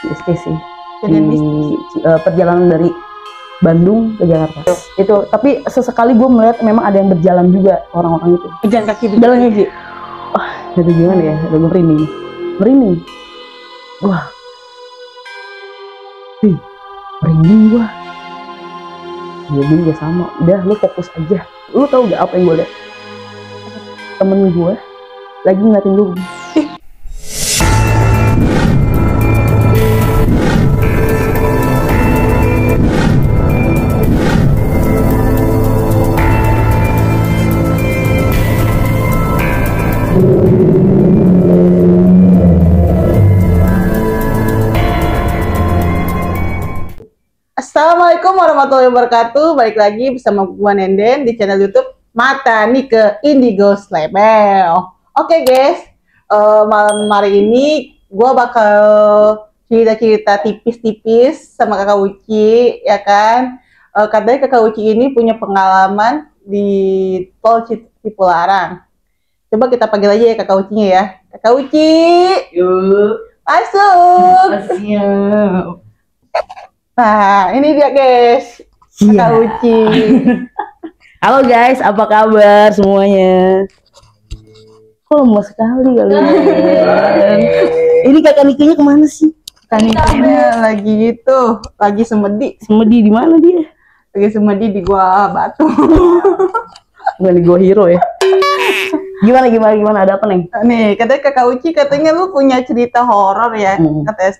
mistis sih. Kejadian mistis. Perjalanan dari Bandung ke Jakarta. Itu tapi sesekali gue melihat memang ada yang berjalan juga orang-orang itu. Jalan kaki. Jalan kaki. Wah, itu gimana ya? Ada merinding. Merinding. Wah. Merinding gua. Gue juga sama. Udah, lu fokus aja. Lu tahu gak apa yang gue lihat? Temen gue lagi ngeliatin lu. Assalamualaikum warahmatullahi wabarakatuh. Balik lagi bersama gua Nenden di channel YouTube Mata Nike Indigo Label. Oke guys, malam hari ini gua bakal cerita-cerita tipis-tipis sama Kakak Uci, ya kan? Katanya Kakak Uci ini punya pengalaman di Tol Cipularang. Coba kita panggil aja ya Kakak Ucinya ya. Kakak Uci, Yuk, masuk. siap. Nah, ini dia guys, Kakak Uci. Halo guys, apa kabar semuanya? Kok lemas sekali kalian? Ini kakak Nikenya kemana sih? Kakak Nikenya lagi itu, lagi semedi. Semedi di mana dia? Lagi semedi di Gua Batu. Bukan di Gua Hero ya? Gimana? Ada apa nih? Nih, katanya Kakak Uci katanya lu punya cerita horor ya, katanya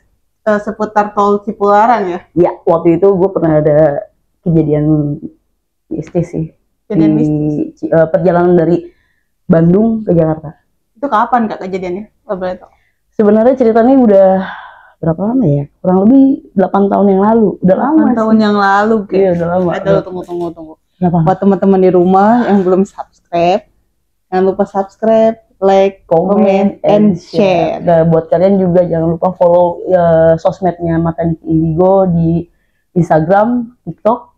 seputar Tol Cipularang ya? Ya, waktu itu gue pernah ada kejadian mistis sih. Kejadian mistis? Perjalanan dari Bandung ke Jakarta. Itu kapan Kak kejadiannya? Boleh tahu? Sebenarnya ceritanya udah berapa lama ya? Kurang lebih 8 tahun yang lalu. Udah lama 8 tahun yang lalu, guys. Iya, udah lama. Tunggu. Kenapa? Buat teman-teman di rumah yang belum subscribe, jangan lupa subscribe, like, comment, and share. Nah, buat kalian juga jangan lupa follow sosmednya Mata Nike Indigo di Instagram, TikTok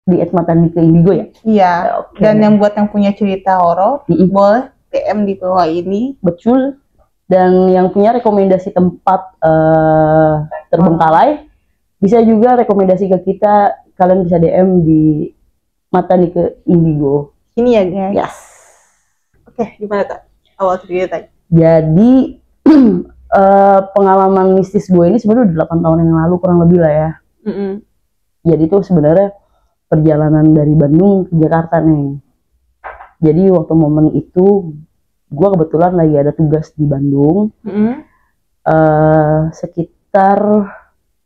di @matanike_indigo ya. Iya. Okay. Dan yang buat yang punya cerita horor, boleh DM di bawah ini. Betul. Dan yang punya rekomendasi tempat terbengkalai, bisa juga rekomendasi ke kita. Kalian bisa DM di Mata Nike Indigo. Ini ya guys. Yes. Oke, gimana Kak? Awal cerita. Jadi pengalaman mistis gue ini sebenarnya udah 8 tahun yang lalu kurang lebih lah ya. Jadi itu sebenarnya perjalanan dari Bandung ke Jakarta nih. Jadi waktu momen itu gue kebetulan lagi ada tugas di Bandung. Sekitar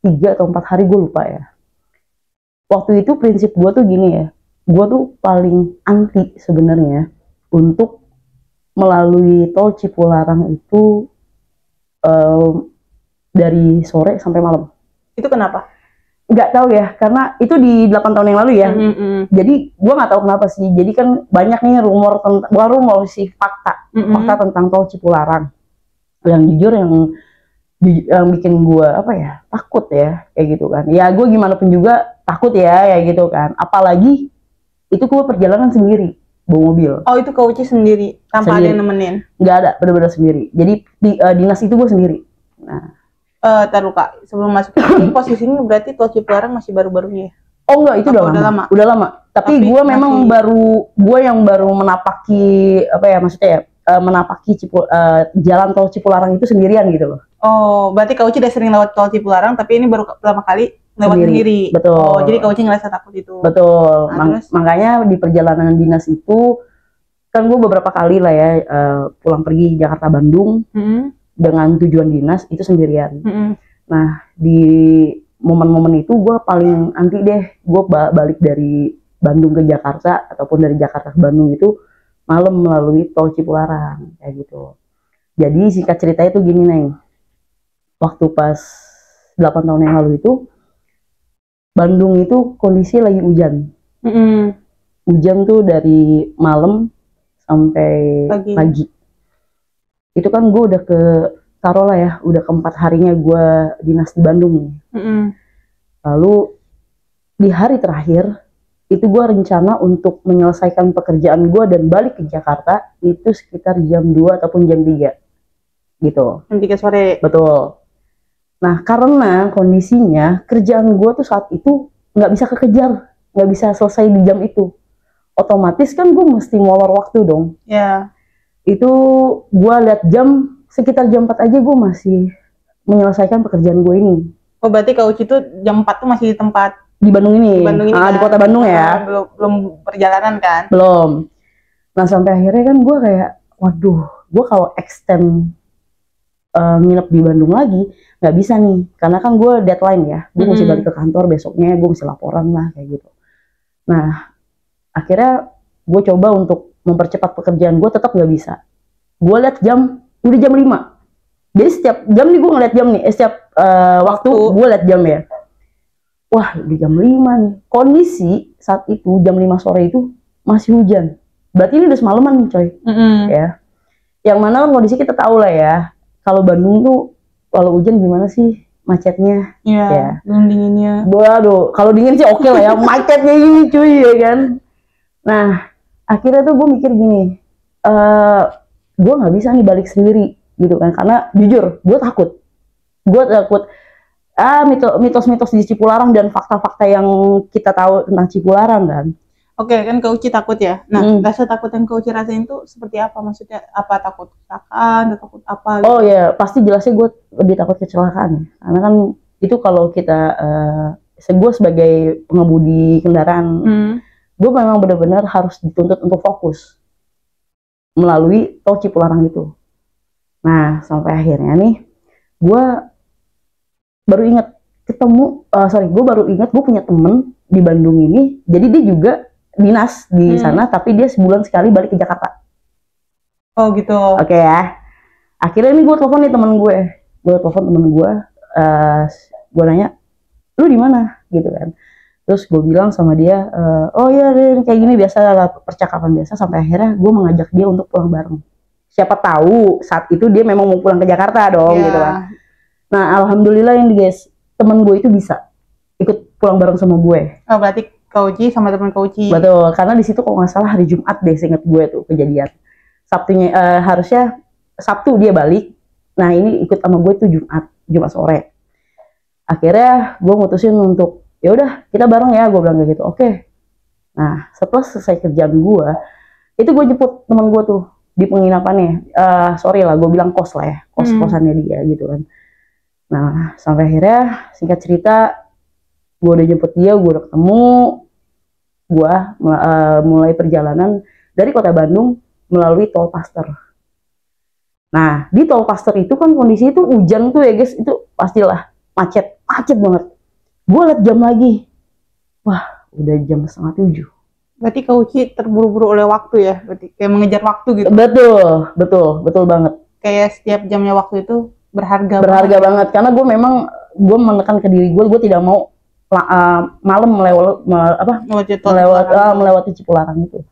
3 atau 4 hari, gue lupa ya. Waktu itu prinsip gue tuh gini ya. Gue tuh paling anti sebenarnya untuk melalui Tol Cipularang itu dari sore sampai malam. Itu kenapa? Nggak tahu ya, karena itu di 8 tahun yang lalu ya. Jadi gue nggak tahu kenapa sih. Jadi kan banyak nih rumor tentang, bukan rumor sih, fakta tentang Tol Cipularang. Yang jujur yang bikin gue apa ya, takut ya, kayak gitu kan. Ya gue gimana pun juga takut ya gitu kan. Apalagi itu gue perjalanan sendiri. Bawa mobil. Oh, itu Kak Uci sendiri tanpa ada yang nemenin? Nggak ada, benar-benar sendiri. Jadi dinas itu gue sendiri. Nah, taruh Kak, sebelum masuk ini posisinya berarti Tol Cipularang masih baru-barunya ya? Oh enggak, itu udah lama. Udah lama. Tapi gue memang yang baru menapaki apa ya, maksudnya ya, menapaki jalan Tol Cipularang itu sendirian gitu loh. Oh, berarti Kak Uci udah sering lewat Tol Cipularang, tapi ini baru pertama kali lewat sendiri. Betul. Oh, jadi Kak Uci ngerasa takut itu. Betul. Makanya di perjalanan dinas itu kan gue beberapa kali lah ya pulang pergi Jakarta Bandung dengan tujuan dinas itu sendirian. Nah, di momen-momen itu gue paling anti deh. Gue balik dari Bandung ke Jakarta ataupun dari Jakarta ke Bandung itu malam melalui Tol Cipularang kayak gitu. Jadi singkat ceritanya itu gini Neng. Waktu pas 8 tahun yang lalu itu Bandung itu kondisi lagi hujan. Hujan tuh dari malam sampai pagi. Itu kan gue udah taruh lah ya, udah keempat harinya gue dinas di Bandung nih. Lalu di hari terakhir itu gue rencana untuk menyelesaikan pekerjaan gue dan balik ke Jakarta itu sekitar jam 2 ataupun jam 3 gitu. Jam 3 sore. Betul. Nah, karena kondisinya kerjaan gue tuh saat itu nggak bisa kekejar, nggak bisa selesai di jam itu. Otomatis kan gue mesti molor waktu dong. Ya. Itu gue lihat jam, sekitar jam 4 aja gue masih menyelesaikan pekerjaan gue ini. Oh, berarti Kak Uci tuh jam 4 tuh masih di tempat di Bandung ini, kan? Di kota Bandung ya. Belum perjalanan kan? Belum. Nah, sampai akhirnya kan gue kayak, waduh, gue kalau extend nginep di Bandung lagi nggak bisa nih, karena kan gue deadline ya, gue mesti balik ke kantor besoknya, gue mesti laporan lah kayak gitu. Nah, akhirnya gue coba untuk mempercepat pekerjaan gue, tetap nggak bisa. Gue lihat jam, udah jam 5. Jadi setiap jam nih gue ngeliat jam nih, setiap waktu gue lihat jam ya. Wah, di jam 5 nih. Kondisi saat itu jam 5 sore itu masih hujan. Berarti ini udah semalaman nih, coy. Ya. Yang mana kondisi kita tahu lah ya. Kalau Bandung tuh kalau hujan gimana sih macetnya? Iya. Ya. Belum dinginnya. Waduh, kalau dingin sih oke lah ya. Macetnya ini cuy ya kan. Nah, akhirnya tuh gue mikir gini. Gue nggak bisa nih balik sendiri gitu kan. Karena jujur, gue takut. Gue takut mitos-mitos di Cipularang dan fakta-fakta yang kita tahu tentang Cipularang kan. Oke, kan Kak Uci takut ya. Nah, rasa takut yang Kak Uci rasain itu seperti apa? Maksudnya apa, takut kecelakaan, takut apa gitu? Oh ya, pasti jelasnya gue lebih takut kecelakaan. Karena kan itu kalau kita gue sebagai pengemudi kendaraan, gue memang benar-benar harus dituntut untuk fokus melalui tol Cipularang itu. Nah, sampai akhirnya nih gue baru ingat gue baru ingat gue punya temen di Bandung ini, jadi dia juga dinas di sana, tapi dia sebulan sekali balik ke Jakarta. Oh gitu. Oke ya. Akhirnya ini gue telepon nih temen gue nanya, lu di mana gitu kan. Terus gue bilang sama dia, oh iya kayak gini, biasa lah, percakapan biasa, sampai akhirnya gue mengajak dia untuk pulang bareng. Siapa tahu saat itu dia memang mau pulang ke Jakarta dong gitu kan. Nah, alhamdulillah ini guys, temen gue itu bisa ikut pulang bareng sama gue. Oh, berarti Kak Uci sama teman Kak Uci. Betul, karena di situ kalau nggak salah hari Jumat deh, seinget gue tuh kejadian. Sabtunya harusnya Sabtu dia balik. Nah, ini ikut sama gue tuh Jumat sore. Akhirnya gue mutusin untuk ya udah kita bareng ya, gue bilang kayak gitu. Oke. Nah, setelah selesai kerjaan gue, itu gue jemput teman gue tuh di penginapannya. Sorry lah, gue bilang kos lah ya, kosannya dia gitu kan. Nah, sampai akhirnya singkat cerita, gue udah jemput dia, gue udah ketemu, gue mulai perjalanan dari kota Bandung melalui tol Paster. Nah, di tol Paster itu kan kondisi itu hujan tuh ya guys, itu pastilah macet banget. Gue liat jam lagi, wah udah jam 6:30. Berarti Kak Uci terburu-buru oleh waktu ya, berarti kayak mengejar waktu gitu. Betul banget. Kayak setiap jamnya waktu itu berharga banget. Karena gue memang menekan ke diri gue tidak mau malam melewati Cipularang itu.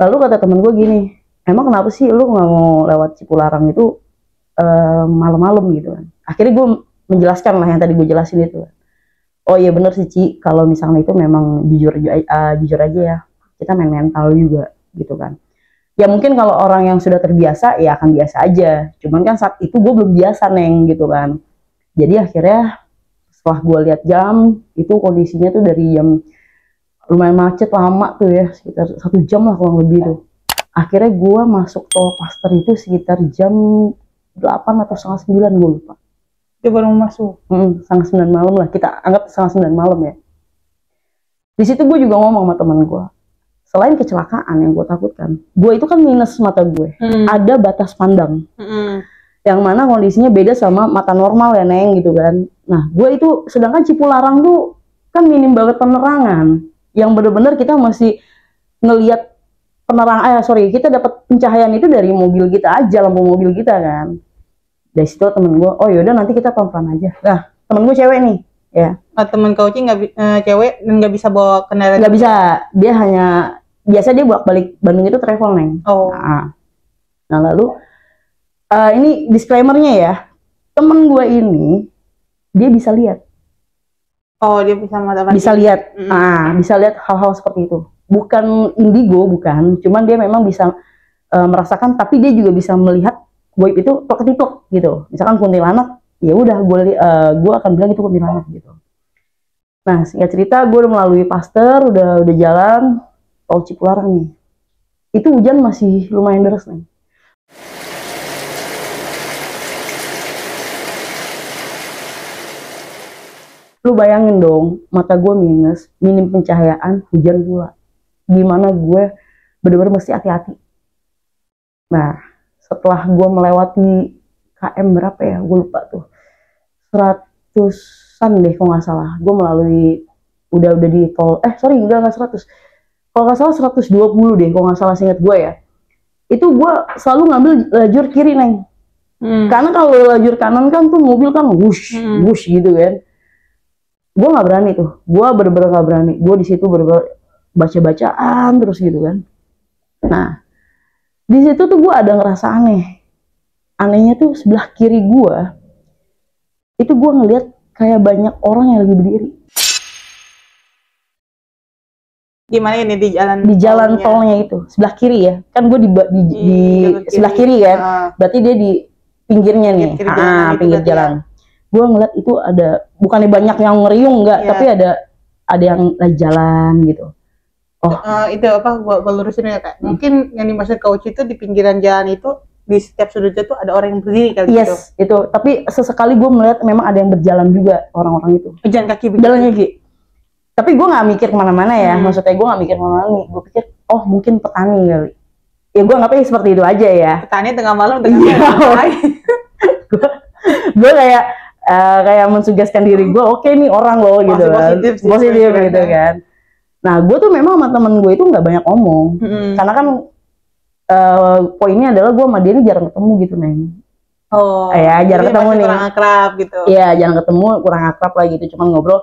Lalu kata temen gue gini, emang kenapa sih lu nggak mau lewat Cipularang itu malam-malam gitu kan? Akhirnya gue menjelaskan lah yang tadi gue jelasin itu. Oh iya bener sih Ci, kalau misalnya itu memang jujur aja ya, kita main mental juga gitu kan. Ya mungkin kalau orang yang sudah terbiasa ya akan biasa aja. Cuman kan saat itu gue belum biasa Neng gitu kan. Jadi akhirnya setelah gue lihat jam, itu kondisinya tuh dari jam lumayan macet lama tuh ya, sekitar 1 jam lah kurang lebih tuh. Akhirnya gue masuk tol Paster itu sekitar jam 8 atau 8:30 gue lupa. Dia baru masuk. 8:30 malam lah, kita anggap 8:30 malam ya. Di situ gue juga ngomong sama teman gue, selain kecelakaan yang gue takutkan, gue itu kan minus mata gue, ada batas pandang. Yang mana kondisinya beda sama mata normal ya Neng gitu kan. Nah gue itu, sedangkan Cipularang tuh kan minim banget penerangan, yang bener-bener kita masih ngelihat kita dapat pencahayaan itu dari mobil kita aja, lampu mobil kita kan. Dari situ temen gue, oh yaudah nanti kita pelan-pelan aja. Nah temen gue cewek nih ya. Temen Kak Uci cewek dan nggak bisa bawa kendaraan? Nggak bisa, dia hanya biasa dia bolak-balik Bandung itu travel Neng. Oh. Nah lalu ini disclaimernya ya, temen gue ini dia bisa lihat. Oh, dia bisa bisa lihat. Bisa lihat hal-hal seperti itu. Bukan indigo, bukan. Cuman dia memang bisa merasakan, tapi dia juga bisa melihat goib itu tok-tok gitu. Misalkan kuntilanak, ya udah gue akan bilang itu kuntilanak gitu. Nah singkat cerita gue udah melalui Paster, udah jalan tol Cipularang nih. Itu hujan masih lumayan deras nih. Lu bayangin dong, mata gue minus, minim pencahayaan, hujan pula. Gimana gue bener-bener mesti hati-hati. Nah setelah gue melewati KM berapa ya, gue lupa tuh, 100-an deh kalau nggak salah. Gue melalui udah di tol, enggak 100, kalau nggak salah 120 deh kalau nggak salah, seingat gue ya. Itu gue selalu ngambil lajur kiri, Neng. Karena kalau lajur kanan kan tuh mobil kan wush gitu kan. Gue nggak berani tuh, gue bener-bener nggak berani. Gue di situ bener-bener baca-bacaan terus gitu kan. Nah di situ tuh gue ada ngerasa aneh. Anehnya tuh sebelah kiri gue itu gue ngeliat kayak banyak orang yang lagi berdiri. Gimana ini di jalan tolnya itu sebelah kiri ya, kan gue di sebelah kiri kan, berarti dia di pinggirnya nih, pinggir jalan. Gue ngeliat itu ada, bukannya banyak yang ngeriung enggak, tapi ada yang lagi jalan gitu. Itu apa, gua lurusin ya Kak. Mungkin yang dimaksud coach itu di pinggiran jalan itu, di setiap sudutnya tuh ada orang yang berdiri kali gitu. Itu. Tapi sesekali gue melihat memang ada yang berjalan juga orang-orang itu. Jalan kaki begitu. Jalan kaki. Tapi gue nggak mikir kemana-mana ya. Maksudnya gue nggak mikir kemana-mana nih. Gue pikir, oh mungkin petani kali. Ya gue anggapnya seperti itu aja ya. Petani tengah malam gue kayak mensugeskan diri gue, oke nih orang loh gitu kan. Positif gitu kan. Nah, gue tuh memang sama temen gue itu nggak banyak ngomong, karena kan poinnya adalah gue sama dia ini jarang ketemu gitu, Neng. Jarang ketemu nih. Kurang akrab gitu. Iya, jarang ketemu, kurang akrab lah gitu. Cuman ngobrol,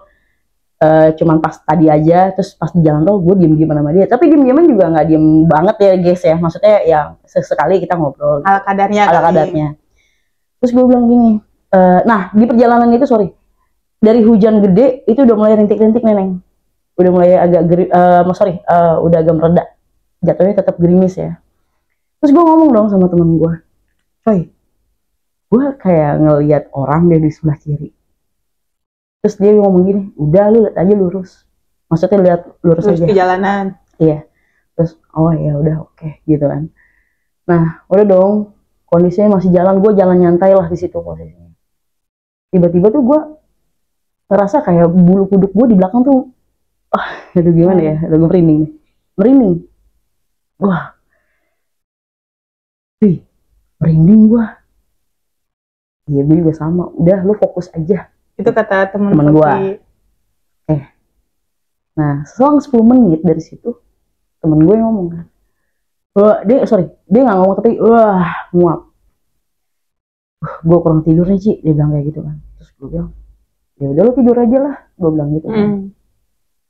cuman pas tadi aja, terus pas di jalan tol gue diem-diem sama dia. Tapi diem-dieman juga nggak diem banget ya, guys ya. Maksudnya ya sesekali kita ngobrol. Ala kadarnya. Terus gue bilang gini, nah di perjalanan itu dari hujan gede itu udah mulai rintik-rintik, Neneng. Udah mulai agak udah agak mereda, jatuhnya tetap gerimis ya. Terus gue ngomong dong sama temen gue, coy, gue kayak ngelihat orang di sebelah kiri. Terus dia ngomong gini, udah lu lihat aja lurus, maksudnya lihat lurus aja ke jalanan. Iya. Terus oh ya udah oke, gitu kan. Nah udah dong, kondisinya masih jalan, gue jalan nyantai lah di situ posisinya. Tiba-tiba tuh gue ngerasa kayak bulu kuduk gue di belakang tuh, aduh gimana ya, gue merinding. Wah, merinding gue. Iya, gue juga sama. Udah, lu fokus aja. Itu kata temen gue. Nah, selang 10 menit dari situ, temen gue yang ngomong kan. Dia nggak ngomong tapi, muak. Gue kurang tidur nih, Ci. Dia bilang kayak gitu kan. Terus gue bilang, ya udah lu tidur aja lah. Gue bilang gitu kan.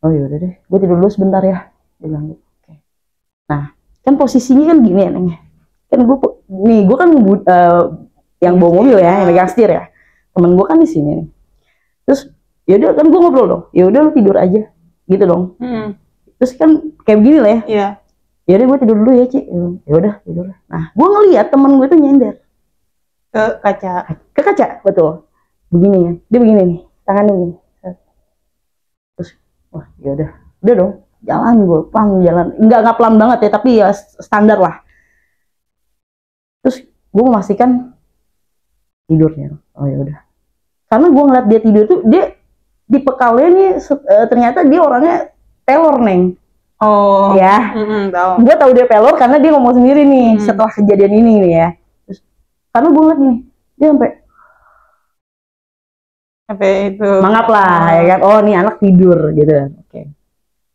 Oh yaudah deh, gue tidur dulu sebentar ya. Dia bilang gitu. Oke. Nah, kan posisinya kan gini ya, Neng. Kan gue kan yang bawa mobil ya, yang megang setir ya. Temen gue kan di sini nih. Terus, yaudah kan gue ngobrol dong. Ya udah lu tidur aja, gitu dong. Terus kan kayak begini lah ya. Iya. Ya udah gue tidur dulu ya, Ci. Ya udah tidur. Nah, gue ngeliat temen gue tuh nyender ke kaca, betul. Begini ya, dia begini nih, tangannya begini. Wah, ya udah dong, jalan gue pelan, nggak pelan banget ya, tapi ya standar lah. Terus gue memastikan tidurnya. Oh ya udah, karena gue ngeliat dia tidur tuh, dia di pekalnya nih ternyata dia orangnya pelor, Neng. Oh ya, gue tahu dia pelor karena dia ngomong sendiri nih setelah kejadian ini nih ya. Terus karena gue ngeliat nih, dia sampai itu mangap lah ya kan, oh nih anak tidur gitu kan. Oke.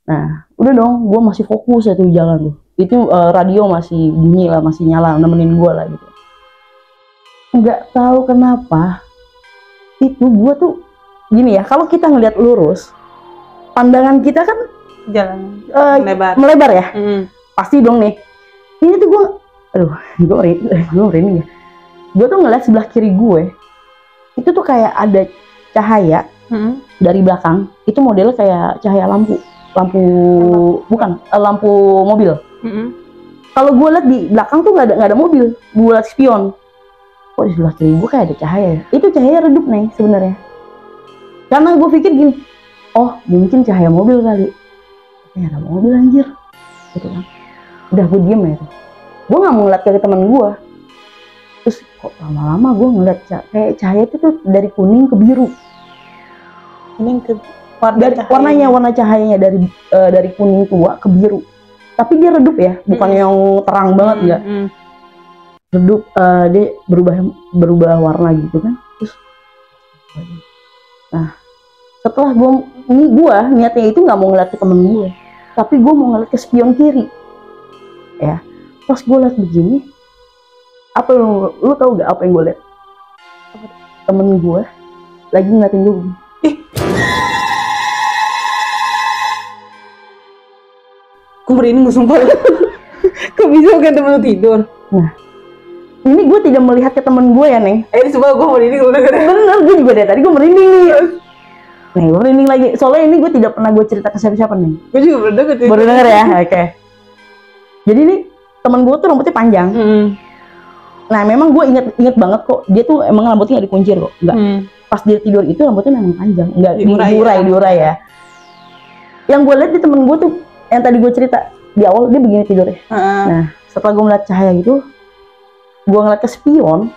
Nah udah dong, gue masih fokus ya tuh jalan tuh, itu radio masih bunyi lah, masih nyala nemenin gue lah gitu. Nggak tahu kenapa itu gue tuh gini ya, kalau kita ngelihat lurus pandangan kita kan jalan melebar ya. Pasti dong nih, ini tuh gue merinding ya. Gue tuh ngeliat sebelah kiri gue itu tuh kayak ada cahaya dari belakang, itu modelnya kayak cahaya lampu bukan lampu mobil. Kalau gue liat di belakang tuh nggak ada mobil, gue liat spion. kok di sebelah kiri gue kayak ada cahaya. Itu cahaya redup nih sebenarnya. Karena gue pikir gini, oh mungkin cahaya mobil kali. Tapi ada mobil anjir, gitu kan. Udah gue diem ya. Gue nggak mau ngeliat ke teman gue. Terus kok lama-lama gue ngeliat kayak cahaya itu tuh dari kuning ke biru. Kuning ke warna cahayanya dari kuning tua ke biru. Tapi dia redup ya, bukan yang terang banget enggak. Redup, dia berubah warna gitu kan. Terus nah, setelah gue niatnya itu nggak mau ngeliat ke temen gue, tapi gue mau ngeliat ke spion kiri. Ya, pas gue liat begini, apa lu tahu gak apa yang gue liat? Temen gue lagi ngeliatin gue. Gue merinding sumpah. Kok bisa kan temen lu tidur? Nah, ini gue tidak melihat ke temen gue ya, Neng. Sumpah gue merinding. Bener, gue juga dari tadi gue merinding nih. Nih, gue merinding lagi. Soalnya ini gue tidak pernah gue cerita ke siapa-siapa, Neng. Gue juga baru denger ya, oke. Jadi nih, temen gue tuh rambutnya panjang. Nah, memang gue inget banget kok. Dia tuh emang rambutnya gak dikuncir kok. Enggak. Pas dia tidur itu rambutnya memang panjang. Enggak, diurai ya. Yang gue lihat di temen gue tuh, yang tadi gue cerita di awal, dia begini tidurnya. Nah, setelah gue ngeliat cahaya gitu, gue ngeliat ke spion,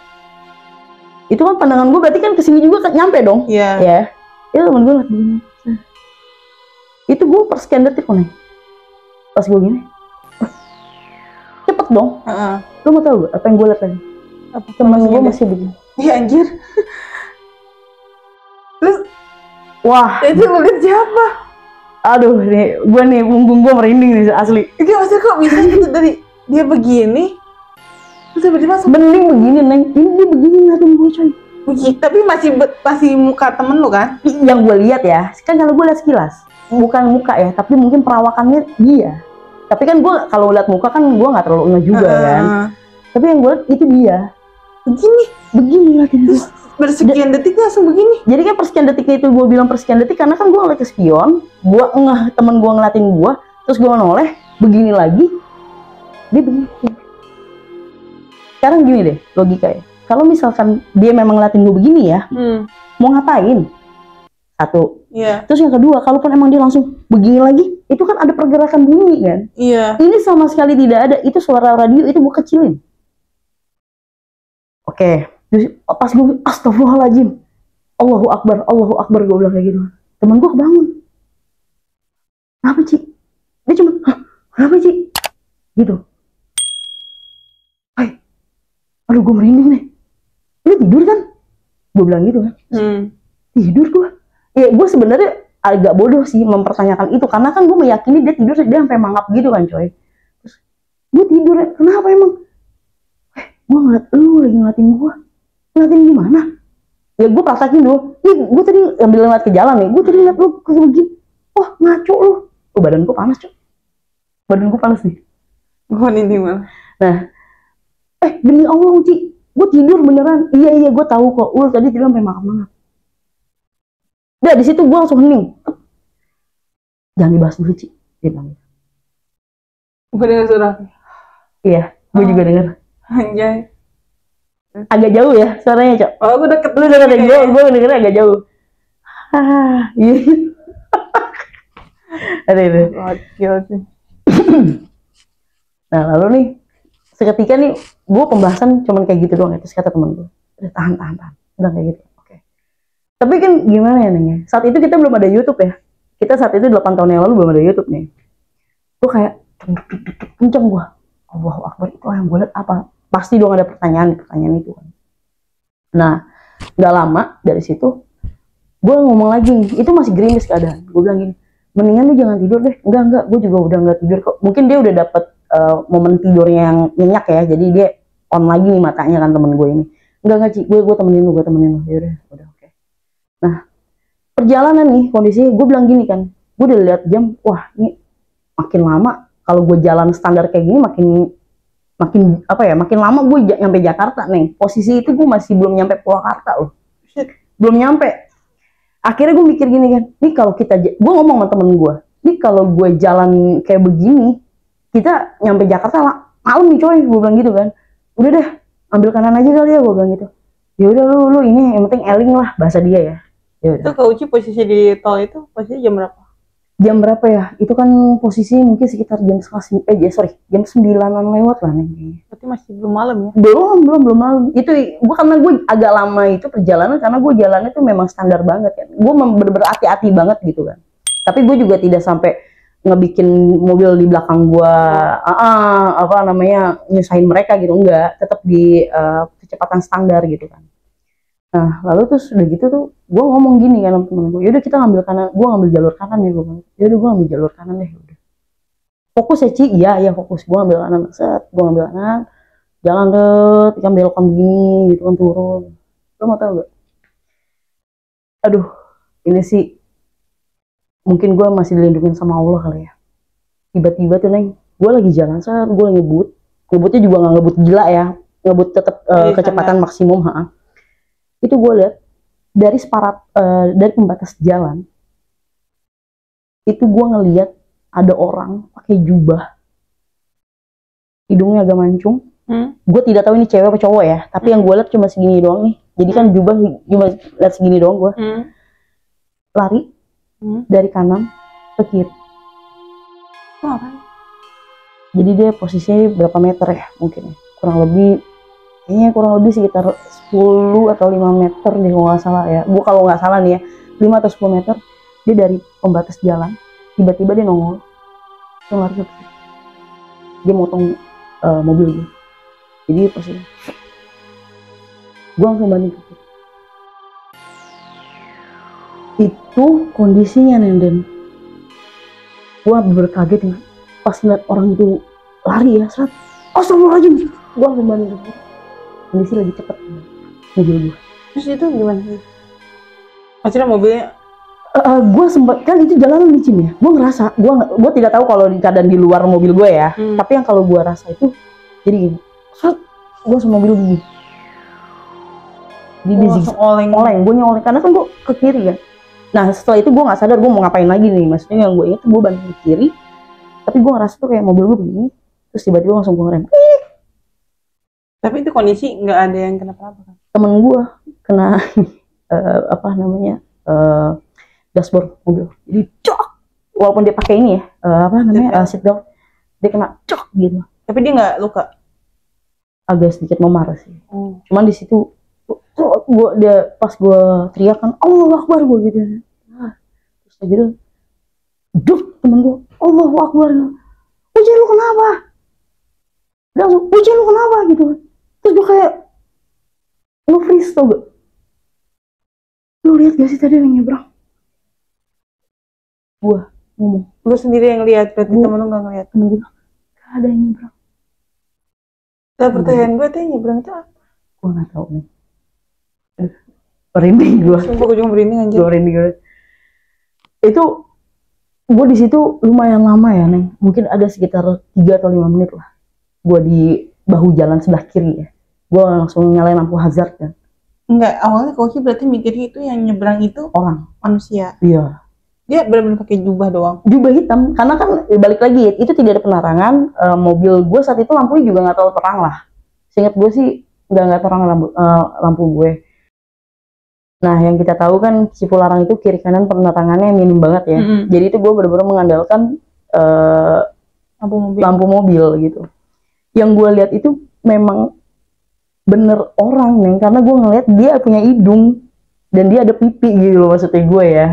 itu kan pandangan gue berarti kan kesini juga kan nyampe dong. Ya, itu temen gue ngeliat begini. Itu gue per sekian detik nih. Pas gue gini, cepet dong. Lo mau tau gak apa yang gue liat tadi? Temen gue masih begini. Iya anjir. Terus, wah, itu ngeliat siapa? Aduh, nih gue nih punggung gue merinding nih asli. Oke, maksudnya kok bisa gitu dari dia begini, terus tiba-tiba bening begini, Neng. Ini dia begini ngeliatin gue, coy. Tapi masih muka temen lu kan? Yang gue lihat ya, kan kalau gue lihat sekilas, bukan muka ya, tapi mungkin perawakannya dia. Tapi kan gue kalau lihat muka kan gue nggak terlalu ngeh juga kan. Tapi yang gue lihat itu dia. Begini ngeliatin gue. Bersekian detik langsung begini. Jadi kan persekian detiknya itu gue bilang persekian detik karena kan gue ngeliat ke spion, gue ngeh temen gue ngeliatin gue, terus gue noleh, begini lagi, dia begini. Sekarang gini deh logika ya, kalau misalkan dia memang ngeliatin gue begini ya, mau ngapain? Satu. Terus yang kedua, kalaupun emang dia langsung begini lagi, itu kan ada pergerakan bumi kan? Ini sama sekali tidak ada, itu suara radio itu gue kecilin. Oke. Pas gue astagfirullahaladzim, Allahu Akbar gue bilang kayak gitu. Temen gue kebangun. Kenapa Ci? Dia cuma, kenapa Ci? Gitu. Hai, aduh gue merinding nih. Lu tidur kan? Gue bilang gitu kan. Tidur gue. Ya gue sebenarnya agak bodoh sih mempertanyakan itu karena kan gue meyakini dia tidur, dia sampai mangap gitu kan coy. Terus gue tidur, kenapa emang? Gue ngeliat lu lagi ngeliatin gue. Ngeliatin gimana? Ya gue praktekin dulu. Gue tadi ambil ngeliat ke jalan nih. Gue tadi ngeliat lu kayak begini. Wah ngaco lu. Badan gue panas coy. Badan gue panas nih. Gue ini malah. Nah, demi Allah Ci, gue tidur beneran. Iya gue tahu kok. Lu tadi tidur sampai mangap-mangap. Udah di situ gue langsung hening. Jangan dibahas dulu Ci. Dia bilang. Gue dengar suara. Iya, gue juga denger. Anjay. Agak jauh ya suaranya, Cok. Oh, gue deket. Lu denger gue dengernya agak jauh. Iya. Aduh. Gokil sih. Nah, lalu nih seketika nih gue pembahasan cuman kayak gitu doang. Terus kata temen gue, udah tahan. Udah kayak gitu. Oke. Tapi kan gimana ya, Neng? Saat itu kita belum ada YouTube ya. Kita saat itu 8 tahun yang lalu belum ada YouTube nih. Gue kayak kenceng gue. Allahu Akbar, itu yang gue liat apa? Pasti dong ada pertanyaan itu kan. Nah, gak lama dari situ gue ngomong lagi, itu masih gerimis keadaan. Gue bilang gini, mendingan lu jangan tidur deh. Enggak, gue juga udah nggak tidur kok. Mungkin dia udah dapet momen tidurnya yang nyenyak ya, jadi dia on lagi nih matanya kan temen gue ini. Enggak Ci, gue temenin lu. Yaudah, udah oke. Nah, perjalanan nih kondisinya, gue bilang gini kan, gue udah lihat jam, wah ini makin lama kalau gue jalan standar kayak gini makin lama gue nyampe Jakarta nih. Posisi itu gue masih belum nyampe Purwakarta loh. Belum nyampe. Akhirnya gue mikir gini kan, nih kalau gue ngomong sama temen gue, nih kalau gue jalan kayak begini, kita nyampe Jakarta malam nih coy, gue bilang gitu kan. Udah deh, ambil kanan aja kali ya, gue bilang gitu. Ya udah lu ini yang penting eling lah, bahasa dia ya. Itu Kak Uci posisi di tol itu posisi jam berapa? Jam berapa ya? Itu kan posisi mungkin sekitar jam 9-an lewat lah nih. Berarti masih belum malam ya? Belum malam. Itu gue karena gue agak lama itu perjalanan karena gue jalannya tuh memang standar banget kan. Gue bener-bener hati-hati banget gitu kan. Tapi gue juga tidak sampai ngebikin mobil di belakang gue nyusahin mereka gitu, enggak, tetap di kecepatan standar gitu kan. Nah lalu terus udah gitu tuh gue ngomong gini kan sama temen gue, yaudah kita ngambil kanan, gue ngambil jalur kanan ya, gue bilang yaudah gue ngambil jalur kanan deh, udah fokus ya Ci, iya fokus, gue ngambil kanan, gue ngambil kanan, jalan deh, ikan belokan gini gitu kan, turun. Lo mau tau gak, aduh ini sih mungkin gue masih dilindungi sama Allah kali ya. Tiba-tiba tuh Neng, gue lagi jalan, gue lagi ngebutnya juga nggak ngebut gila ya, ngebut tetap kecepatan maksimum. Itu gue lihat dari dari pembatas jalan itu gue ngelihat ada orang pakai jubah, hidungnya agak mancung. Gue tidak tahu ini cewek apa cowok ya, tapi yang gue lihat cuma segini doang nih. Jadi kan jubah cuma lihat segini doang gue. Lari dari kanan ke kiri. Jadi dia posisinya berapa meter ya mungkin ya, kurang lebih sekitar 10 atau 5 meter deh kalau nggak salah ya. Gue kalau nggak salah nih ya, 5 atau 10 meter dia dari pembatas jalan, tiba-tiba dia nongol, dia motong mobil gue. Jadi posisinya gue langsung banding ke kiri. Itu kondisinya Nenden, gue bener-bener kaget ya pas lihat orang itu lari ya, astagfirullahaladzim, gue langsung banding ke kiri. Kondisi lagi cepet mobil gue. Terus itu gimana sih? Maksudnya mobilnya? Gue sempat, kan itu jalanan licin ya. Gue ngerasa, gue tidak tahu kalau di keadaan di luar mobil gue ya. Tapi yang kalau gue rasa itu, jadi gini, gue sama mobil gini. Jadi oleng, gue nyoleng karena kan gue ke kiri kan. Nah setelah itu gue nggak sadar gue mau ngapain lagi nih. Maksudnya yang gue ingat gue banding ke kiri, tapi gue ngerasa tuh kayak mobil gue begini, terus tiba-tiba langsung gue ngerem. Tapi itu kondisi nggak ada yang kenapa-napa kan? Temen gue kena dashboard mobil, jadi cok, walaupun dia pakai ini ya seat belt, dia kena cok gitu. Tapi dia nggak luka? Agak sedikit memar sih. Cuman di situ pas gue teriak kan Allahu Akbar gue gitu. Terus gitu duk temen gue Allahu Akbar, Uji lu kenapa? Dia langsung Uji lu kenapa gitu. Terus gue kayak nge-freeze tau gak? Lu lihat gak sih tadi yang nyebrang? Gue ngomong, lu sendiri yang lihat, berarti temen lu gak ngeliat? Temen gue gak ada yang nyebrang. Nah pertanyaan gue tuh yang nyebrang itu apa? Gue gak tau nih. Merinding gue. Sumpah gue juga merinding anjir. Gue merinding gue. Itu gue di situ lumayan lama ya Neng. Mungkin ada sekitar 3 atau 5 menit lah. Gue di bahu jalan sebelah kiri ya. Gue langsung nyalain lampu hazard kan. Enggak, awalnya Koki berarti mikirnya itu yang nyebrang itu orang, manusia. Iya. Dia benar-benar pakai jubah doang. Jubah hitam, karena kan balik lagi itu tidak ada penerangan. Mobil gue saat itu lampunya juga nggak terlalu terang lah. Seingat gue sih nggak terang lampu gue. Nah yang kita tahu kan Cipularang itu kiri kanan penerangannya minim banget ya. Jadi itu gue benar-benar mengandalkan lampu mobil gitu. Yang gue lihat itu memang bener orang Neng, karena gue ngeliat dia punya hidung dan dia ada pipi gitu loh, maksudnya gue ya.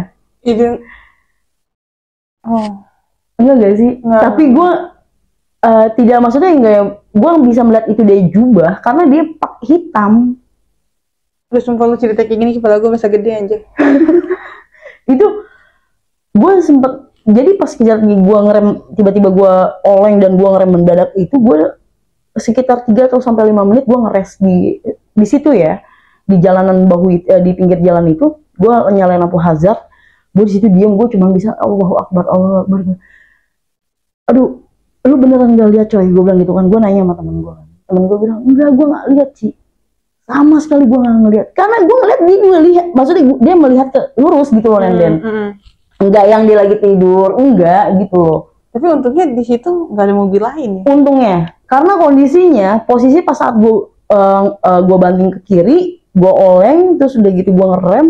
Hidung? Enggak gak sih? Enggak. Tapi gue tidak, maksudnya enggak, gue bisa melihat itu dari jubah karena dia hitam. Terus sumpah lu cerita kayak gini kepala gue bisa gede aja. Itu gue sempet, jadi pas kejadian gue ngerem, tiba-tiba gue oleng dan gue ngerem mendadak itu, gue sekitar 3 atau sampai 5 menit gue ngeres di situ ya, di jalanan di pinggir jalan itu. Gue nyalain lampu hazard, gue di situ diem, gue cuma bisa Allahu Akbar, Allahu Akbar. Aduh, lu beneran gak lihat coy? Gue bilang gitu kan. Gue nanya sama temen gue bilang enggak, gue gak lihat sih, sama sekali gue gak ngeliat. Karena gue ngeliat dia melihat, maksudnya dia melihat ke lurus gitu loh Nenden. Enggak yang dia lagi tidur, enggak gitu loh. Tapi untungnya di situ nggak ada mobil lain ya? Untungnya, karena kondisinya, posisi pas saat gue gue banting ke kiri, gue oleng, terus udah gitu gue ngerem.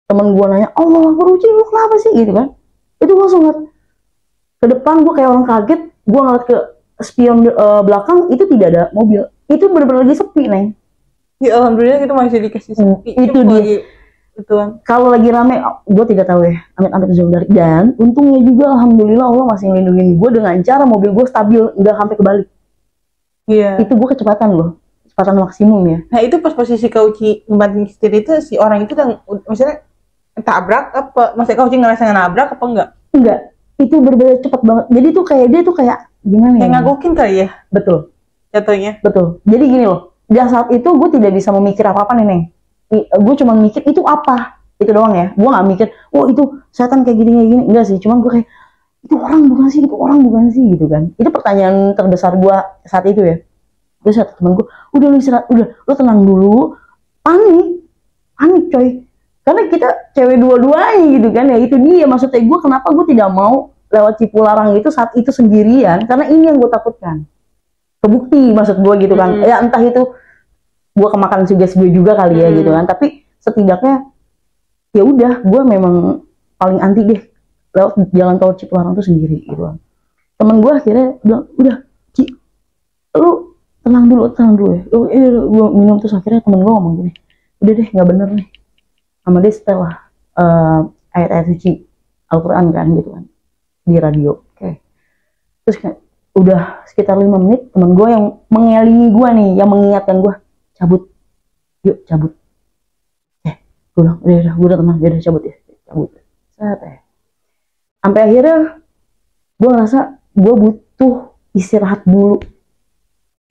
Temen gue nanya, Allah Akbar Uci, lu kenapa sih gitu kan? Itu gue langsung ngeliat ke depan, gue kayak orang kaget. Gue ngeliat ke spion belakang, itu tidak ada mobil. Itu benar-benar lagi sepi, Neng. Ya alhamdulillah kita masih dikasih sepi. Itu dia. Kalau lagi rame, gue tidak tahu ya, amit-amit jauh dari. Dan untungnya juga alhamdulillah Allah masih ngelindungin gue dengan cara mobil gue stabil, nggak sampai kebalik. Iya. Itu gue kecepatan loh, kecepatan maksimum ya. Nah itu pas posisi Kak Uci ngebanting setir itu, si orang itu yang misalnya tabrak apa? Maksudnya Kak Uci ngerasa nabrak apa enggak? Enggak, itu berbeda cepat banget. Jadi tuh kayak dia tuh kayak gimana ya? Kayak ngagokin kali ya? Betul. Jatuhnya. Betul. Jadi gini loh, di saat itu gue tidak bisa memikir apa-apa nih, Neng. Gue cuma mikir itu apa, itu doang ya. Gue nggak mikir, oh itu setan kayak gini, enggak sih. Cuma gue kayak itu orang bukan sih, itu orang bukan sih gitu kan. Itu pertanyaan terbesar gue saat itu ya. Terus kata temen gue, udah lu istirahat, udah lu tenang dulu. Panik coy. Karena kita cewek dua-duanya gitu kan ya. Itu dia maksudnya gue, kenapa gue tidak mau lewat Cipularang itu saat itu sendirian, karena ini yang gue takutkan. Kebukti maksud gue gitu kan. Ya entah itu gue kemakan sugas gue juga kali ya gitu kan, tapi setidaknya ya udah gue memang paling anti deh lewat jalan tol Cipularang tuh sendiri gitu kan. Temen gue akhirnya bilang, udah Ci, lu tenang dulu ya. Gue minum, terus akhirnya temen gue ngomong gini, udah deh nggak bener nih sama dia setelah ayat-ayat suci Al-Quran kan gitu kan di radio. Oke. Terus kayak udah sekitar 5 menit temen gue yang mengelingi gue nih, yang mengingatkan gue, cabut, yuk cabut. Gue bilang, gue udah tenang, udah cabut ya, cabut. Sampai akhirnya gue ngerasa gue butuh istirahat dulu.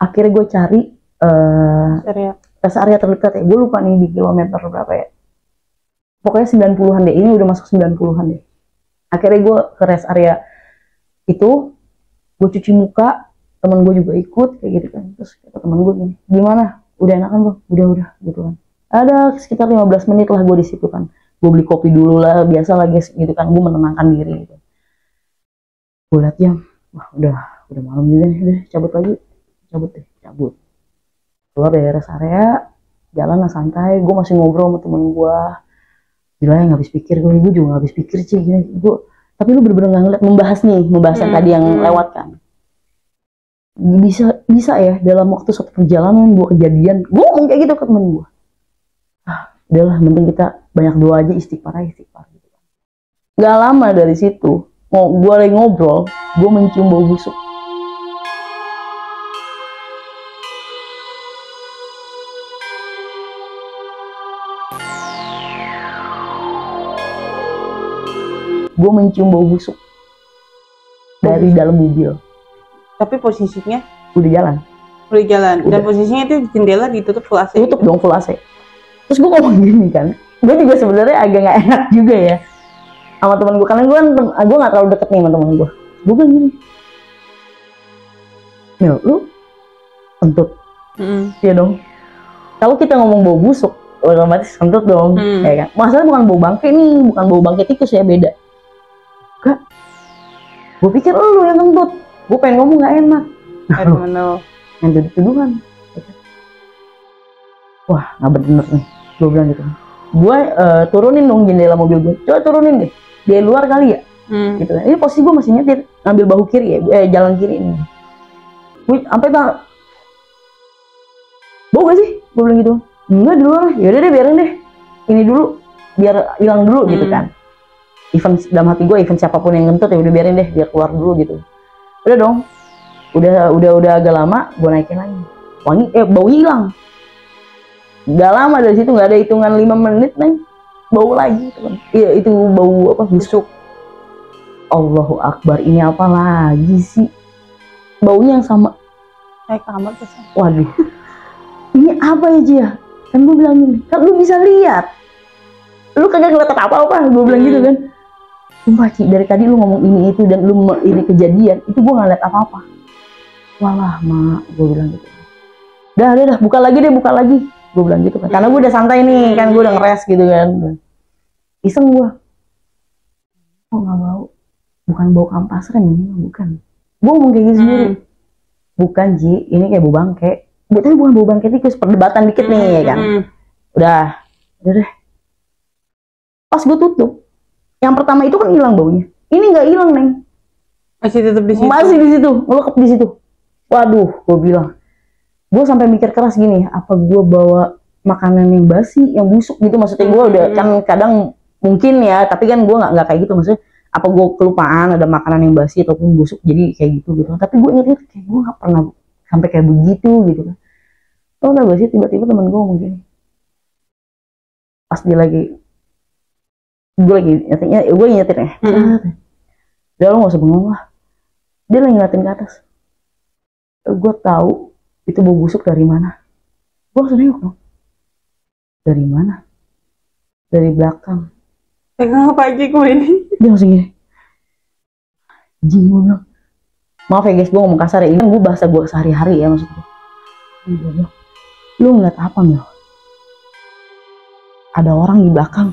Akhirnya gue cari rest area terdekat ya. Gue lupa nih di kilometer berapa ya. Pokoknya 90-an deh, ini udah masuk 90-an deh. Akhirnya gue ke rest area itu, gue cuci muka, temen gue juga ikut kayak gitu kan. Terus kata temen gue gini, gimana? Udah enakan bro? Udah gitu kan. Ada sekitar 15 menit lah gue di situ kan. Gue beli kopi dulu lah, biasa lagi gitu kan. Gue menenangkan diri gitu. Gue liat jam, wah udah malam juga nih, udah cabut lagi. Cabut. Keluar dari rest area, jalan lah santai. Gue masih ngobrol sama temen gue. Gila ya, gak habis pikir. Gue juga gak habis pikir sih. Tapi lu bener-bener gak ngeliat, membahas yang tadi yang lewat kan. Bisa ya dalam waktu satu perjalanan gue kejadian, gue ngomong kayak gitu ke temen gue, udahlah penting kita banyak doa aja, istighfar gitu. Gak lama dari situ gue lagi ngobrol, gue mencium bau busuk. Gue mencium bau busuk dari dalam mobil. Tapi posisinya udah jalan. Dan posisinya itu jendela ditutup full AC. Tutup dong full AC. Terus gue ngomong gini kan, gue juga sebenarnya agak nggak enak juga ya sama temen gue, karena gue nggak terlalu deket nih sama temen gue. Gue bilang gini, Mil, lu kentut? Iya dong. Kalau kita ngomong bau busuk, otomatis kentut dong, ya kan? Masalahnya bukan bau bangke nih, bukan bau bangke tikus ya, beda. Enggak. Gue pikir lu yang kentut. Gue pengen ngomong gak enak. Yang tuduhan. Wah, gak bener nih. Gue bilang gitu. Gue turunin dong jendela mobil gue. Coba turunin deh. Dia luar kali ya. Gitu kan. Ini posisi gue masih nyetir. Ngambil bahu kiri ya. Jalan kiri ini. Gue sampai bang. Bau gak sih? Gue bilang gitu. Enggak, di luar. Yaudah deh, biarin deh. Ini dulu. Biar hilang dulu gitu kan. Even dalam hati gue, even siapapun yang kentut ya udah biarin deh. Biar keluar dulu gitu. Udah dong, udah agak lama, gue naikin lagi. Bau hilang. Gak lama dari situ, nggak ada hitungan 5 menit nih, bau lagi. Iya, itu bau apa? Busuk. Allahu Akbar, ini apa lagi sih? Baunya yang sama. Naik kamar terus. Waduh, ini apa ya Jia? Kan gue bilang gini, kan lu bisa lihat. Lu kagak ngeliat apa-apa, gue bilang gitu kan. Sumpah Ci, dari tadi lu ngomong ini itu dan lu ini kejadian, itu gue gak liat apa-apa. Walah mak, gue bilang gitu. Dah, buka lagi, gue bilang gitu kan. Karena gue udah santai nih, kan gue udah ngeres gitu kan. Iseng gue. Oh gak bau. Bukan bau kampas rem ini, bukan. Gue ngomong kayak gitu sendiri. Bukan Ji, ini kayak bau bangke. tapi bukan bau bangkai tikus, perdebatan dikit nih ya kan. Udah deh. Pas gue tutup, yang pertama itu kan hilang baunya. Ini nggak hilang, Neng. Masih tetap di situ. Masih di situ, ngelekep di situ. Waduh, gue bilang. Gue sampai mikir keras gini, apa gue bawa makanan yang basi, yang busuk gitu. Maksudnya gue udah kan kadang mungkin ya, tapi kan gue nggak kayak gitu. Maksudnya apa gue kelupaan ada makanan yang basi ataupun busuk, jadi kayak gitu. Tapi gue inget kayak gue nggak pernah sampai kayak begitu gitu kan. Tau gak sih, tiba-tiba temen gue ngomong gini, pas dia lagi, gue nyetir ya, udah lo gak usah bengong lah, dia lagi ngeliatin ke atas, gue tahu itu bau busuk dari mana, gue langsung nengok dong, dari mana, dari belakang, pegang apa aja gue ini, dia langsung gini, jing, gue bilang, maaf ya guys, gue ngomong kasar ya, ini gue bahasa gue sehari-hari ya maksud gue, gue bilang, lu ngeliat apa Mil? Ada orang di belakang.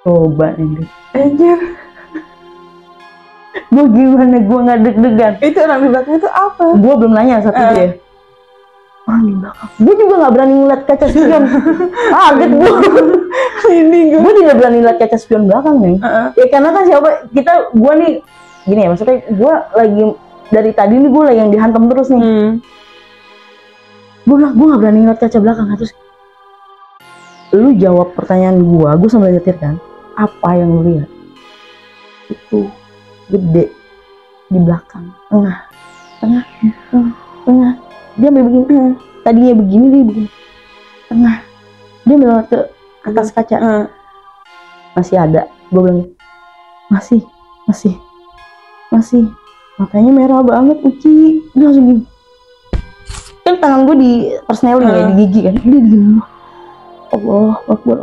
Coba nih, anjir. Gue gimana gue nggak deg-degan? Itu orang di belakang itu apa? Gue belum nanya saat itu ya. Orang di belakang. Gue juga nggak berani ngeliat kaca spion. Kaget gue. Ini gue tidak berani ngeliat kaca spion belakang nih. Ya karena kan siapa gue nih gini ya, maksudnya gue lagi dari tadi nih gue lagi yang dihantam terus nih. Gue bilang gue nggak berani ngeliat kaca belakang. Terus lu jawab pertanyaan gue sambil nyetir kan, apa yang lu lihat? Itu gede di belakang, tengah. Dia begini, tadinya begini dia begini, tengah. Dia bilang ke atas kaca, masih ada. Gue bilang masih. Matanya merah banget, Uci. Dia langsung gini. Kan tangan gue di persneling ya, di gigi kan. Dia gini. Allah Akbar.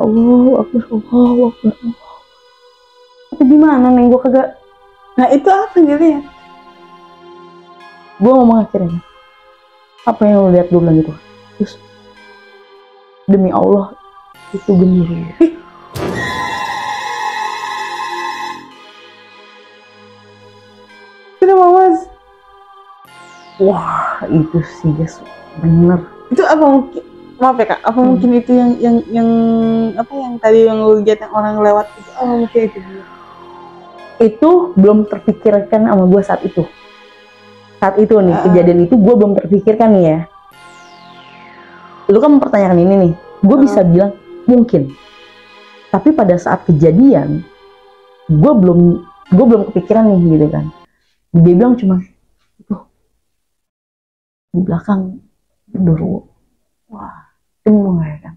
Tapi gimana Neng, gue kagak. Nah itu apa yang dilihat? Gue ngomong akhirnya, apa yang lo lihat? Gue bilang gitu. Terus demi Allah itu genderuwo. Kenapa Mas? Wah itu sih guys, bener. Itu apa mungkin? Maaf ya Kak, apa mungkin itu yang apa yang tadi yang lu lihat yang orang lewat itu? Apa mungkin itu? Itu belum terpikirkan sama gue saat itu. Saat itu nih, kejadian itu gue belum terpikirkan nih ya. Lu kan mempertanyakan ini nih, gue bisa bilang mungkin. Tapi pada saat kejadian, gue belum kepikiran nih gitu kan. Dia bilang cuma itu di belakang genderuwo. Wah, tunggu ya kan.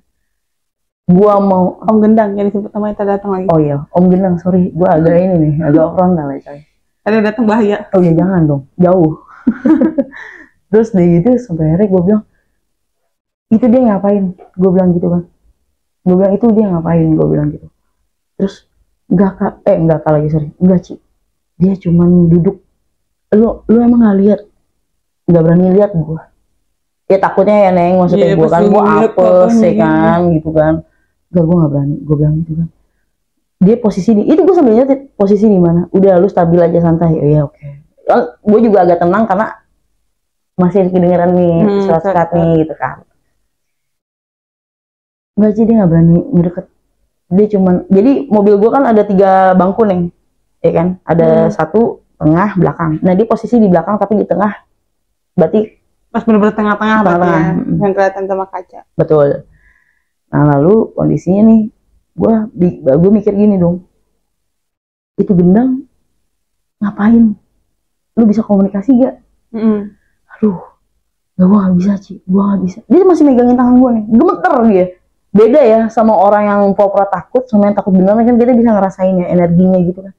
Gua mau Om Gendang yang disebut namanya tadi datang lagi. Oh iya, Om Gendang, sorry, gua agak ini nih, agak frontal ya coy. Ada datang bahaya. Oh iya jangan dong, jauh. Terus dia gitu sampai akhirnya gue bilang, itu dia ngapain? Gue bilang gitu kan. Gue bilang itu dia ngapain? Gue bilang gitu. Terus enggak kak lagi sorry, enggak Ci. Dia cuman duduk. Lu emang nggak lihat? Nggak berani lihat gue. Ya takutnya ya Neng, maksudnya gue kan gue apes ya kan gitu kan. Enggak, gue nggak berani. Gue bilang gitu kan. Dia posisi itu gue sambil nyetir, posisi di mana? Udah lu stabil aja santai. Oh ya oke. Gue juga agak tenang karena masih kedengeran nih surat-surat nih gitu kan. Enggak sih, dia nggak berani ngedeket. Dia cuman, jadi mobil gue kan ada 3 bangku Neng, ya kan? Ada 1 tengah belakang. Nah dia posisi di belakang tapi di tengah. Berarti pas bener-bener tengah-tengah yang kelihatan sama kaca. Betul. Nah lalu kondisinya nih, gue mikir gini dong, itu Gendang ngapain? Lu bisa komunikasi gak? Aduh, gue gak bisa Ci, gue gak bisa. Dia masih megangin tangan gue nih, gemeter dia. Beda ya sama orang yang pura-pura takut sama yang takut beneran, kan kita bisa ngerasain ya energinya gitu kan.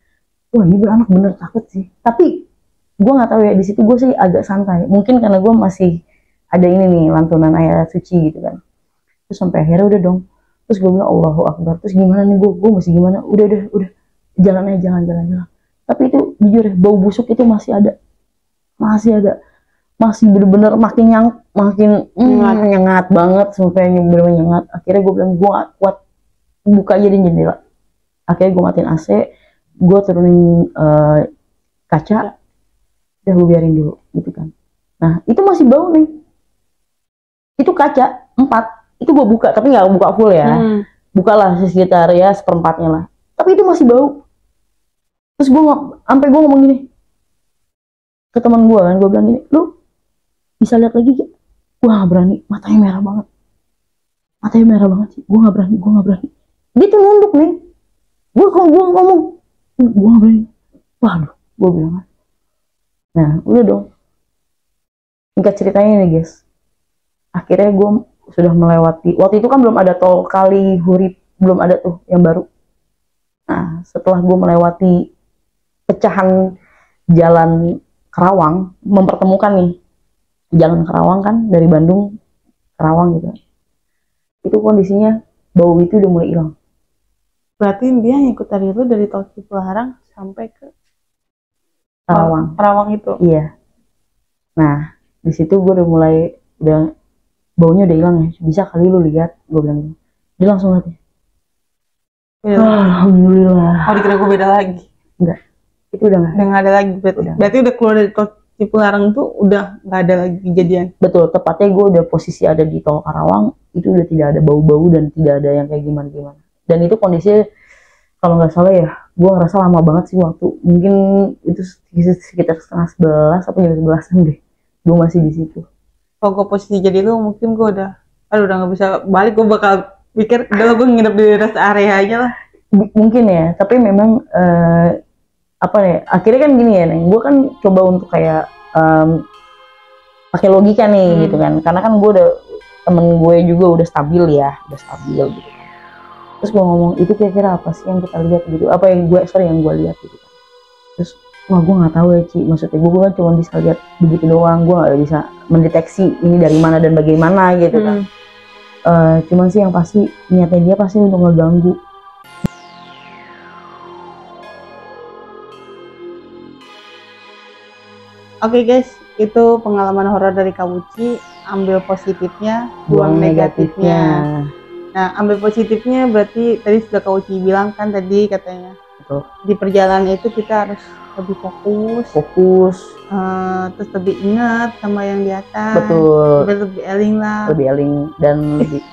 Wah ini anak bener takut sih. Tapi gue nggak tahu ya, di situ gue sih agak santai. Mungkin karena gue masih ada ini nih lantunan ayat suci gitu kan. Terus sampai akhirnya udah dong. Terus gue bilang Allahu Akbar. Terus gimana nih gue mesti gimana? Udah jalan aja jalan. Tapi itu jujur ya, bau busuk itu masih ada. Masih bener-bener makin nyengat banget sampai bener-bener nyengat. Akhirnya gue bilang gue gak kuat, buka aja di jendela. Akhirnya gue matiin AC, gue turunin kaca, udah gue biarin dulu gitu kan. Nah itu masih bau nih, itu kaca 4 itu gue buka tapi nggak buka full ya, bukalah sekitar ya seperempatnya lah, tapi itu masih bau. Terus gue sampai gue ngomong gini ke teman gue kan, gue bilang gini, lu bisa lihat lagi gak? Gue nggak berani, matanya merah banget sih, gue nggak berani. Dia tuh nunduk nih, gue ngomong gue nggak berani. Waduh, gue bilang kan. Nah udah dong, singkat ceritanya nih guys, akhirnya gue sudah melewati, waktu itu kan belum ada tol Kali Hurip, belum ada tuh yang baru. Nah setelah gue melewati pecahan jalan Kerawang, mempertemukan nih jalan Kerawang kan, dari Bandung Kerawang gitu, itu kondisinya bau itu udah mulai hilang. Berarti dia ngikut dari itu dari tol Cipularang sampai ke Kerawang itu. Iya. Nah di situ gue udah baunya udah hilang ya, bisa kali lu lihat, gue bilang gitu. Dia langsung lihat ya, alhamdulillah. Oh dikira gue beda lagi. Enggak, itu udah nggak ada lagi. Berarti udah keluar dari tol Cipularang tuh udah nggak ada lagi kejadian. Betul, tepatnya gue udah posisi ada di tol Karawang, itu udah tidak ada bau-bau dan tidak ada yang kayak gimana. Dan itu kondisinya kalau nggak salah ya, gue ngerasa lama banget sih waktu, mungkin itu sekitar 10:30 atau jam 11-an deh, gue masih di situ. Kalau gue posisi jadi lu, mungkin gue udah nggak bisa balik, gue bakal pikir udah gue nginep di rest area aja lah. Mungkin ya, tapi memang apa ya, akhirnya kan gini ya Neng, gue kan coba untuk kayak pakai logika nih gitu kan, karena kan gue udah, temen gue juga udah stabil gitu. Terus gue ngomong, itu kira-kira apa sih yang kita lihat gitu, apa yang gue lihat gitu kan. Terus wah gue nggak tahu ya Ci, maksudnya gue kan cuma bisa lihat begitu doang, gue nggak bisa mendeteksi ini dari mana dan bagaimana gitu kan. Cuman sih yang pasti niatnya dia pasti untuk ngeganggu. Oke guys, itu pengalaman horor dari Kak Uci. Ambil positifnya, buang negatifnya. Nah, ambil positifnya berarti tadi sudah Kak Uci bilang kan tadi katanya. Betul. Di perjalanan itu kita harus lebih fokus, terus lebih ingat sama yang di atas. Betul. Lebih eling lah. Lebih eling dan lebih.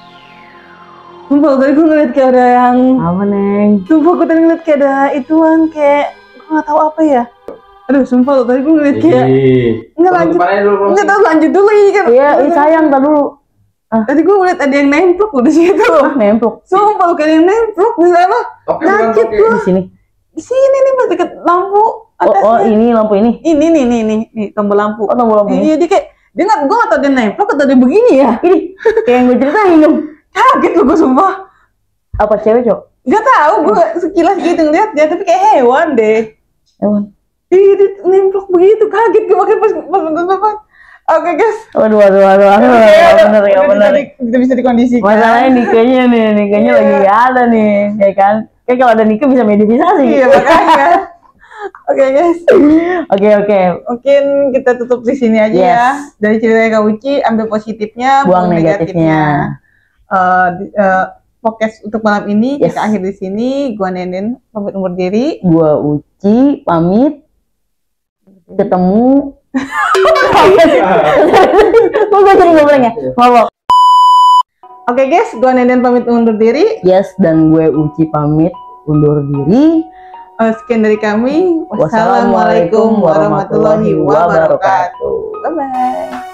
Sumpah tadi gue ngeliat kayak ada yang. Apa Neng? Sumpah gue tadi ngeliat kayak ada ituan kayak gue nggak tahu apa ya. Aduh sumpah lo tadi gue ngeliat kayak. Nggak lanjut dulu ini kan. Iya sayang tak dulu. Tadi gue ngeliat ada yang nemplok di situ. Nemplok. Sumpah lo kayak ada yang nemplok di sana. Sakit gue. Di sini. Di sini nih pas deket lampu. Oh ini lampu ini. Ini nih tombol lampu. Oh tombol lampu. Iya dia kayak dia nggak, gue nggak tahu dia nemplok atau dia begini ya. Ini kayak yang gue ceritain dong. Kaget lo gue sumpah. Apa cewek cok? Gak tahu gue sekilas gitu ngeliat dia tapi kayak hewan deh. Hewan. Ih dia nemplok begitu, kaget gue makanya pas nonton. Oke guys. Waduh. Bener. Kita bisa dikondisikan. Masalahnya nikahnya lagi ada nih, ya kan? Kayak kalau ada nikah bisa modifikasi. Iya makanya. Oke guys. Oke. Mungkin kita tutup di sini aja ya. Dari cerita Kak Uci, ambil positifnya, buang negatifnya. Podcast untuk malam ini kita akhir di sini. Gua Nenden pamit undur diri. Gua Uci pamit. Ketemu. Gue jadi ngomong ya. Oke guys, gua Nenden pamit undur diri. Yes, dan gue Uci pamit undur diri. Sekian dari kami. Wassalamualaikum warahmatullahi wabarakatuh. Bye bye.